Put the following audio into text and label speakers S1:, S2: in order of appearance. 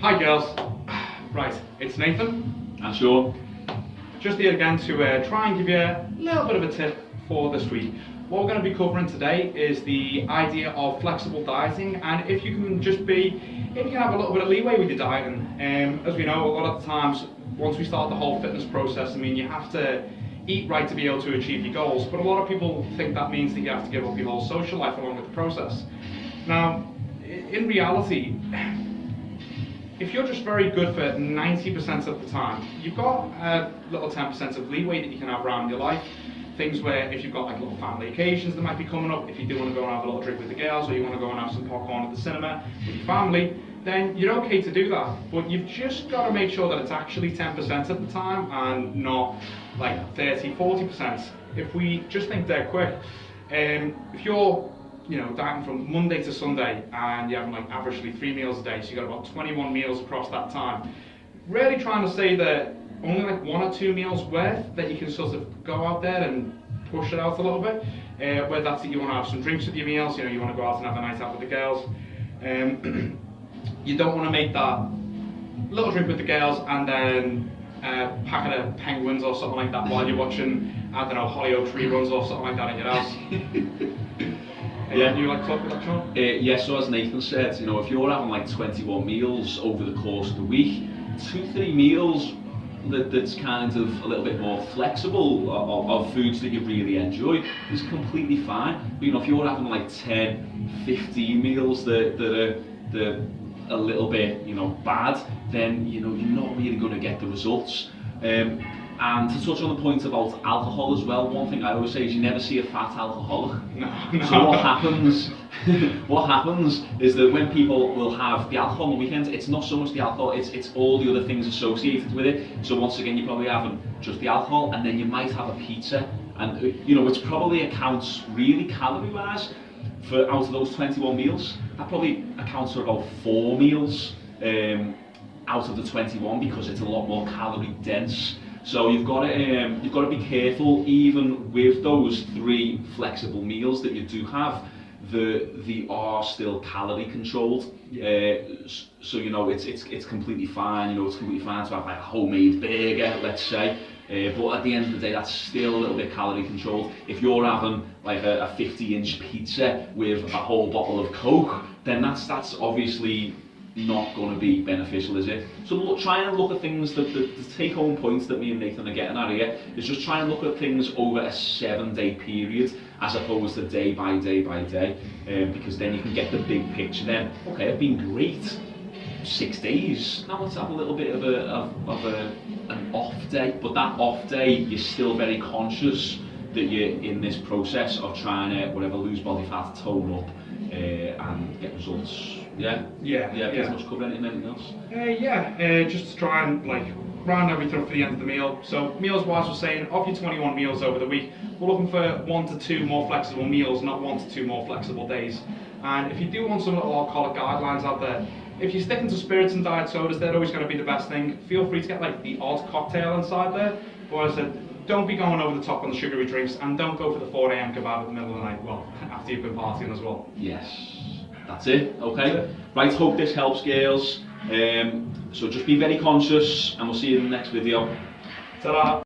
S1: Hi girls. Right, it's Nathan.
S2: And Shaun.
S1: Just here again to try and give you a little bit of a tip for this week. What we're going to be covering today is the idea of flexible dieting, and if you can have a little bit of leeway with your dieting. As we know, a lot of the times, once we start the whole fitness process, you have to eat right to be able to achieve your goals, but a lot of people think that means that you have to give up your whole social life along with the process. Now, in reality, if you're just very good for 90% of the time, you've got a little 10% of leeway that you can have around your life. Things where if you've got like little family occasions that might be coming up, if you do want to go and have a little drink with the girls, or you want to go and have some popcorn at the cinema with your family, then you're okay to do that. But you've just got to make sure that it's actually 10% of the time and not like 30, 40%. If we just think dead quick, if you're dieting from Monday to Sunday and you're having like averagely 3 meals a day, so you've got about 21 meals across that time, really trying to say that only like 1 or 2 meals worth that you can sort of go out there and push it out a little bit, whether that's that you want to have some drinks with your meals, you want to go out and have a night out with the girls. You don't want to make that little drink with the girls and then packet of penguins or something like that while you're watching, I don't know, Hollyoaks reruns or something like that in your house.
S2: Yeah.
S1: You like to talk with that, Shaun?
S2: Yes, so as Nathan said, if you're having like 21 meals over the course of the week, 2-3 meals that's kind of a little bit more flexible of foods that you really enjoy is completely fine. But if you're having like 10, 15 meals that are a little bit bad, then you're not really going to get the results. And to touch on the point about alcohol as well, one thing I always say is you never see a fat alcoholic.
S1: No.
S2: So what happens? What happens is that when people will have the alcohol on the weekends, it's not so much the alcohol, it's all the other things associated with it. So once again, you're probably having just the alcohol, and then you might have a pizza, and which probably accounts really calorie-wise for out of those 21 meals. That probably accounts for about 4 meals out of the 21 because it's a lot more calorie dense. So you've got to be careful, even with those 3 flexible meals that you do have. They are still calorie controlled. So it's completely fine. It's completely fine to have like a homemade burger, let's say. But at the end of the day, that's still a little bit calorie controlled. If you're having like a 50-inch pizza with a whole bottle of Coke, then that's obviously not going to be beneficial, is it? So try and look at things, the take-home points that me and Nathan are getting at here is just try and look at things over a 7-day period as opposed to day by day by day, because then you can get the big picture then. Okay, I've been great 6 days, now let's have a little bit of an off day, but that off day you're still very conscious that you're in this process of trying to lose body fat, tone up, and get results. Yeah. Pretty much cover anything else.
S1: Just to try and round everything up for the end of the meal. So meals wise, we're saying of your 21 meals over the week, we're looking for 1 to 2 more flexible meals, not 1 to 2 more flexible days. And if you do want some little alcoholic guidelines out there, if you're sticking to spirits and diet sodas, they're always going to be the best thing. Feel free to get the odd cocktail inside there. But as I said, don't be going over the top on the sugary drinks, and don't go for the 4 AM kebab in the middle of the night. Well, after you've been partying as well.
S2: Yes. That's it, okay? Right, hope this helps, girls. So just be very conscious, and we'll see you in the next video.
S1: Ta-da!